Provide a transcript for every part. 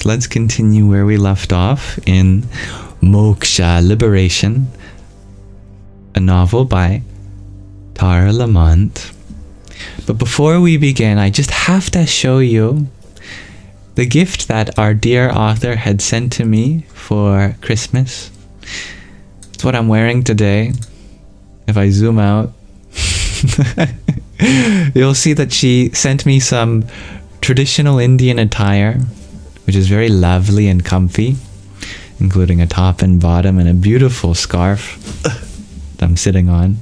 let's continue where we left off in Moksha, Liberation, a novel by Tara Lamont. But before we begin, I just have to show you the gift that our dear author had sent to me for Christmas. It's what I'm wearing today. If I zoom out, you'll see that she sent me some traditional Indian attire, which is very lovely and comfy, including a top and bottom and a beautiful scarf that I'm sitting on,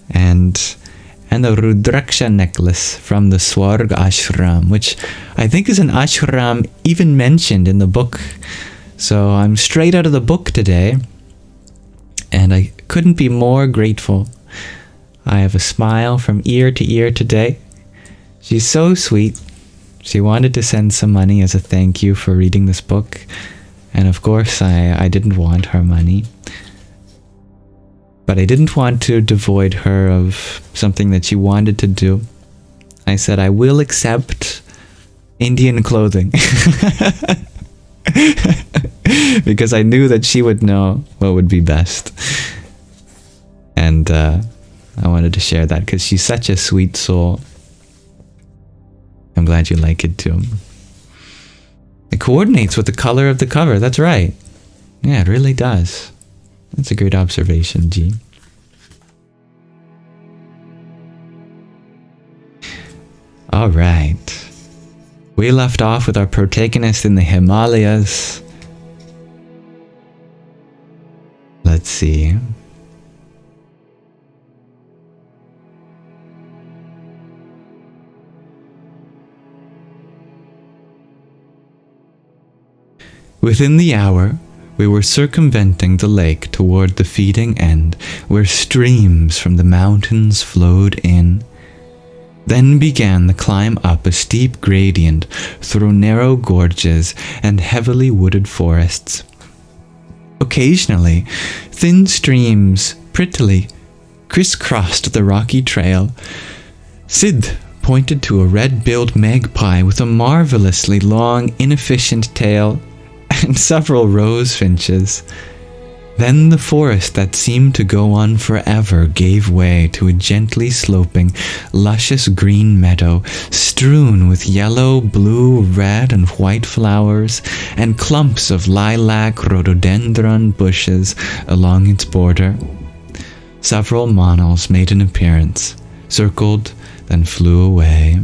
and a Rudraksha necklace from the Swarg Ashram, which I think is an ashram even mentioned in the book. So I'm straight out of the book today, and I couldn't be more grateful. I have a smile from ear to ear today. She's so sweet. She wanted to send some money as a thank you for reading this book. And of course, I didn't want her money. But I didn't want to devoid her of something that she wanted to do. I said, I will accept Indian clothing. Because I knew that she would know what would be best. And I wanted to share that because she's such a sweet soul. I'm glad you like it too. It coordinates with the color of the cover. That's right. Yeah, it really does. That's a great observation, G. All right. We left off with our protagonist in the Himalayas. Let's see. Within the hour, we were circumventing the lake toward the feeding end, where streams from the mountains flowed in. Then began the climb up a steep gradient through narrow gorges and heavily wooded forests. Occasionally, thin streams prettily crisscrossed the rocky trail. Sid pointed to a red-billed magpie with a marvelously long, inefficient tail and several rose finches. Then the forest that seemed to go on forever gave way to a gently sloping, luscious green meadow strewn with yellow, blue, red, and white flowers and clumps of lilac rhododendron bushes along its border. Several monals made an appearance, circled, then flew away.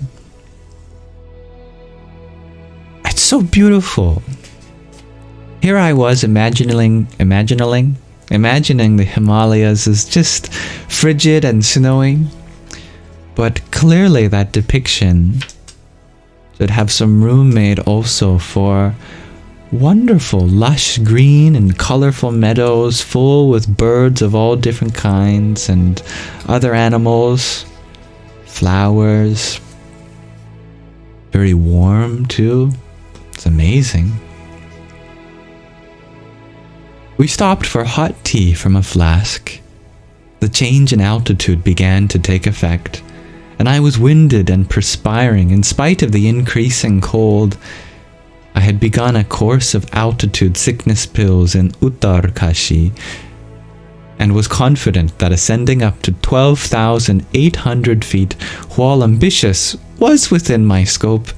It's so beautiful. Here I was imagining the Himalayas as just frigid and snowy, but clearly that depiction should have some room made also for wonderful, lush green and colorful meadows full with birds of all different kinds and other animals, flowers, very warm too. It's amazing. We stopped for hot tea from a flask. The change in altitude began to take effect, and I was winded and perspiring in spite of the increasing cold. I had begun a course of altitude sickness pills in Uttarkashi, and was confident that ascending up to 12,800 feet, while ambitious, was within my scope.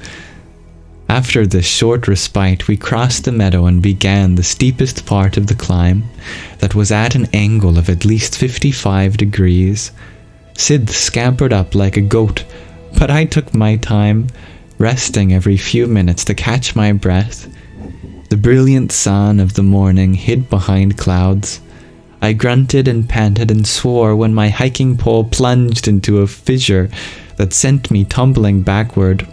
After this short respite, we crossed the meadow and began the steepest part of the climb, that was at an angle of at least 55 degrees. Sid scampered up like a goat, but I took my time, resting every few minutes to catch my breath. The brilliant sun of the morning hid behind clouds. I grunted and panted and swore when my hiking pole plunged into a fissure that sent me tumbling backward.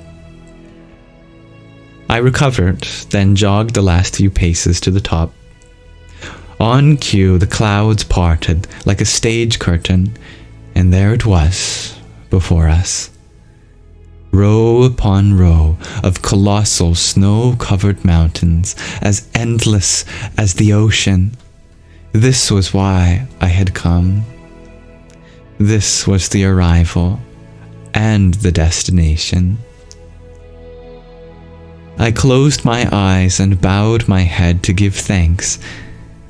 I recovered, then jogged the last few paces to the top. On cue, the clouds parted like a stage curtain, and there it was before us. Row upon row of colossal snow-covered mountains, as endless as the ocean. This was why I had come. This was the arrival and the destination. I closed my eyes and bowed my head to give thanks,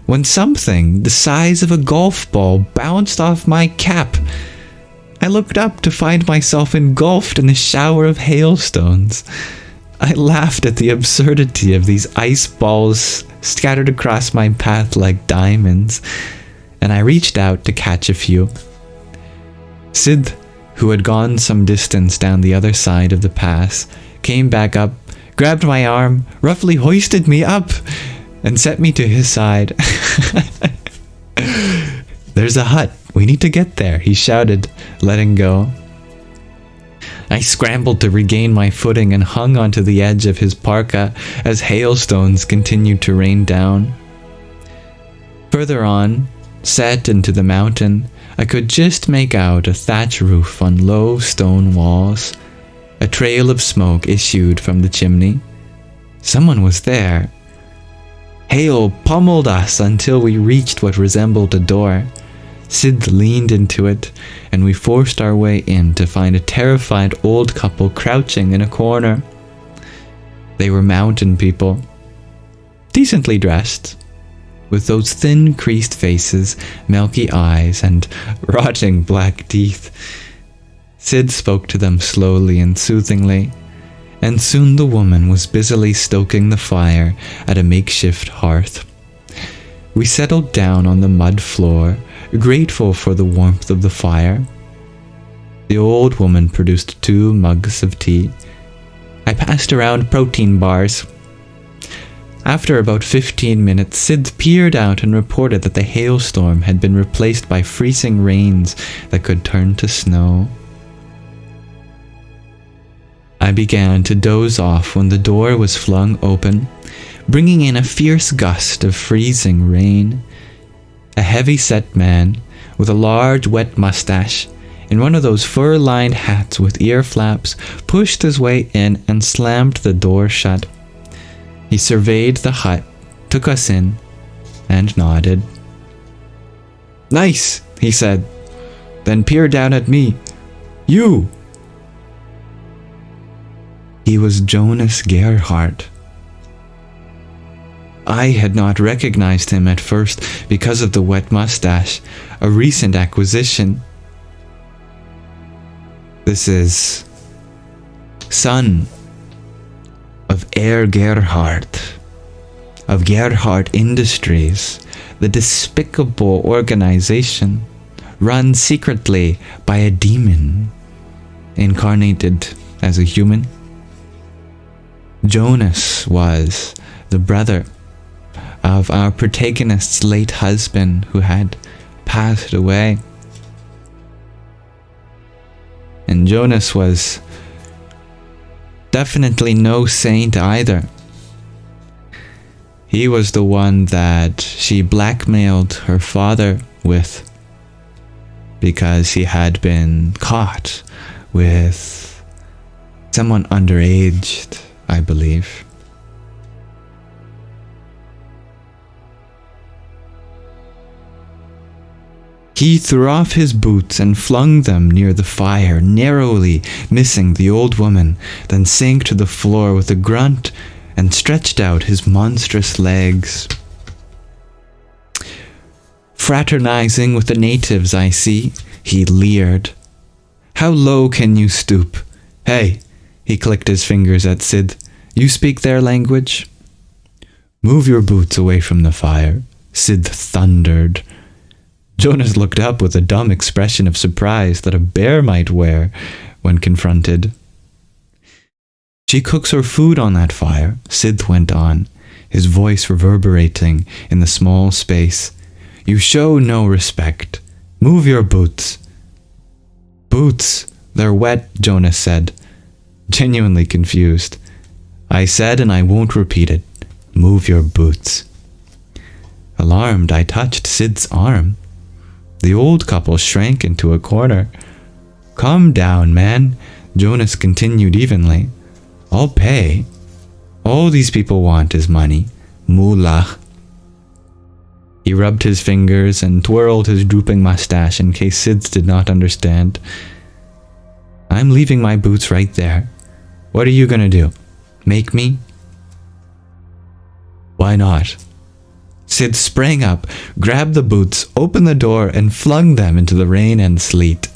when something the size of a golf ball bounced off my cap. I looked up to find myself engulfed in a shower of hailstones. I laughed at the absurdity of these ice balls scattered across my path like diamonds, and I reached out to catch a few. Sid, who had gone some distance down the other side of the pass, came back up, grabbed my arm, roughly hoisted me up, and set me to his side. "There's a hut. We need to get there," he shouted, letting go. I scrambled to regain my footing and hung onto the edge of his parka as hailstones continued to rain down. Further on, set into the mountain, I could just make out a thatch roof on low stone walls. A trail of smoke issued from the chimney. Someone was there. Hail pummeled us until we reached what resembled a door. Sid leaned into it, and we forced our way in to find a terrified old couple crouching in a corner. They were mountain people, decently dressed, with those thin, creased faces, milky eyes, and rotting black teeth. Sid spoke to them slowly and soothingly, and soon the woman was busily stoking the fire at a makeshift hearth. We settled down on the mud floor, grateful for the warmth of the fire. The old woman produced 2 mugs of tea. I passed around protein bars. After about 15 minutes, Sid peered out and reported that the hailstorm had been replaced by freezing rains that could turn to snow. I began to doze off when the door was flung open, bringing in a fierce gust of freezing rain. A heavy-set man with a large wet mustache in one of those fur-lined hats with ear flaps pushed his way in and slammed the door shut. He surveyed the hut, took us in, and nodded. "Nice," he said, then peered down at me. "You!" He was Jonas Gerhardt. I had not recognized him at first because of the wet mustache, a recent acquisition. "This is son of Herr Gerhardt, of Gerhardt Industries, the despicable organization run secretly by a demon, incarnated as a human. Jonas was the brother of our protagonist's late husband who had passed away. And Jonas was definitely no saint either. He was the one that she blackmailed her father with because he had been caught with someone underaged, I believe. He threw off his boots and flung them near the fire, narrowly missing the old woman, then sank to the floor with a grunt and stretched out his monstrous legs. "Fraternizing with the natives, I see," he leered. "How low can you stoop? Hey," he clicked his fingers at Sid, "you speak their language?" "Move your boots away from the fire," Sid thundered. Jonas looked up with a dumb expression of surprise that a bear might wear when confronted. "She cooks her food on that fire," Sid went on, his voice reverberating in the small space. "You show no respect. Move your boots." "Boots, they're wet," Jonas said, genuinely confused. "I said, and I won't repeat it. Move your boots." Alarmed, I touched Sid's arm. The old couple shrank into a corner. "Calm down, man," Jonas continued evenly. "I'll pay. All these people want is money. Mullah." He rubbed his fingers and twirled his drooping mustache in case Sid did not understand. "I'm leaving my boots right there. What are you gonna do? Make me?" Why not? Sid sprang up, grabbed the boots, opened the door, and flung them into the rain and sleet.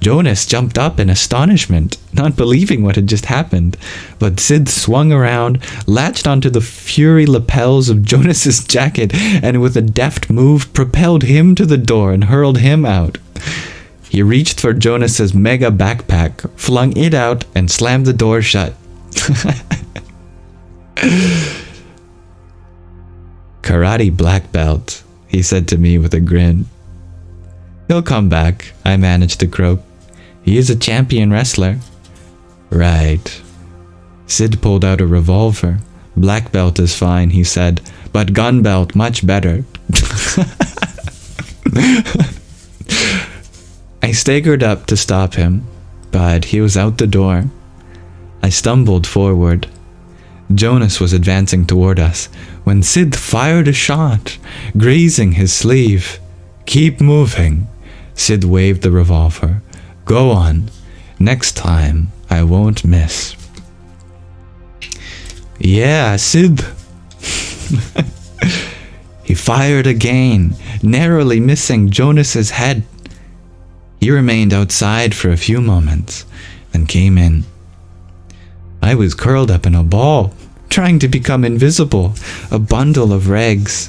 Jonas jumped up in astonishment, not believing what had just happened, but Sid swung around, latched onto the fury lapels of Jonas's jacket, and with a deft move propelled him to the door and hurled him out. He reached for Jonas's mega backpack, flung it out, and slammed the door shut. Karate black belt, he said to me with a grin. He'll come back, I managed to croak. He is a champion wrestler. Right. Sid pulled out a revolver. Black belt is fine, he said, but gun belt much better. I staggered up to stop him, but he was out the door. I stumbled forward. Jonas was advancing toward us when Sid fired a shot, grazing his sleeve. Keep moving. Sid waved the revolver. Go on. Next time, I won't miss. Yeah, Sid. He fired again, narrowly missing Jonas's head. He remained outside for a few moments, then came in. I was curled up in a ball, trying to become invisible, a bundle of rags.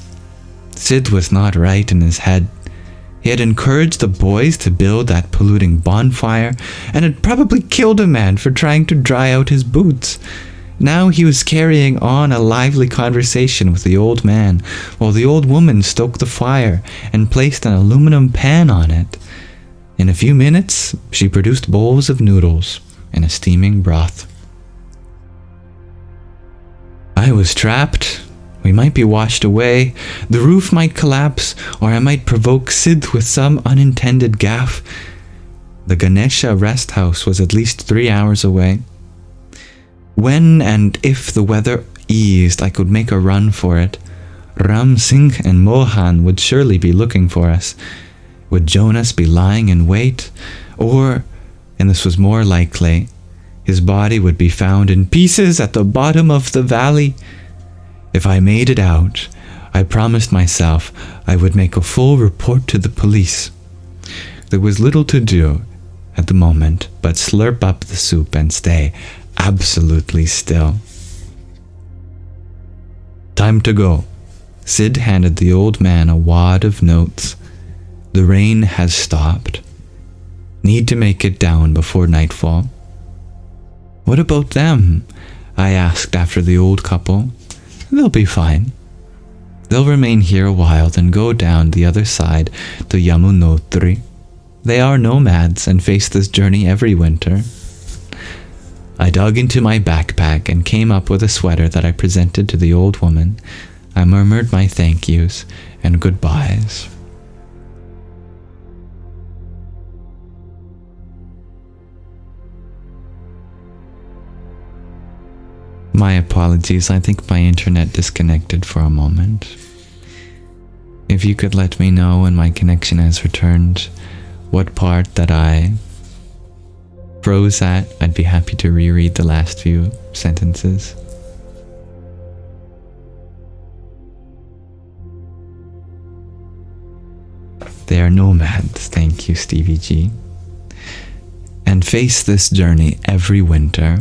Sid was not right in his head. He had encouraged the boys to build that polluting bonfire and had probably killed a man for trying to dry out his boots. Now he was carrying on a lively conversation with the old man, while the old woman stoked the fire and placed an aluminum pan on it. In a few minutes, she produced bowls of noodles and a steaming broth. I was trapped. We might be washed away, the roof might collapse, or I might provoke Sid with some unintended gaffe. The Ganesha rest house was at least 3 hours away. When and if the weather eased, I could make a run for it. Ram Singh and Mohan would surely be looking for us. Would Jonas be lying in wait? Or, and this was more likely, his body would be found in pieces at the bottom of the valley. If I made it out, I promised myself I would make a full report to the police. There was little to do at the moment but slurp up the soup and stay absolutely still. Time to go. Sid handed the old man a wad of notes. The rain has stopped. Need to make it down before nightfall. What about them? I asked after the old couple. They'll be fine. They'll remain here a while, then go down the other side to Yamunotri. They are nomads and face this journey every winter. I dug into my backpack and came up with a sweater that I presented to the old woman. I murmured my thank yous and goodbyes. My apologies, I think my internet disconnected for a moment. If you could let me know when my connection has returned, what part that I froze at, I'd be happy to reread the last few sentences. They are nomads, thank you, Stevie G, and face this journey every winter.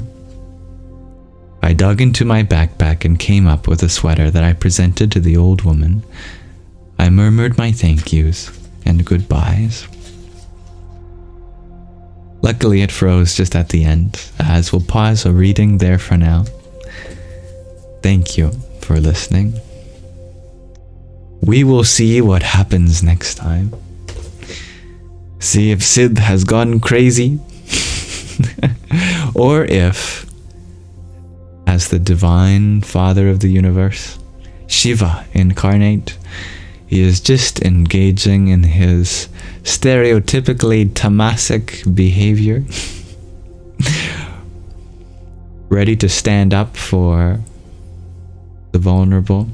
I dug into my backpack and came up with a sweater that I presented to the old woman. I murmured my thank yous and goodbyes. Luckily it froze just at the end, as we'll pause a reading there for now. Thank you for listening. We will see what happens next time. See if Sid has gone crazy, or if, as the divine father of the universe, Shiva incarnate, he is just engaging in his stereotypically tamasic behavior, ready to stand up for the vulnerable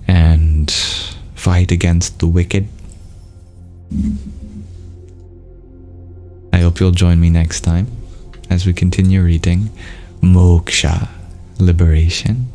and fight against the wicked. I hope you'll join me next time as we continue reading Moksha liberation.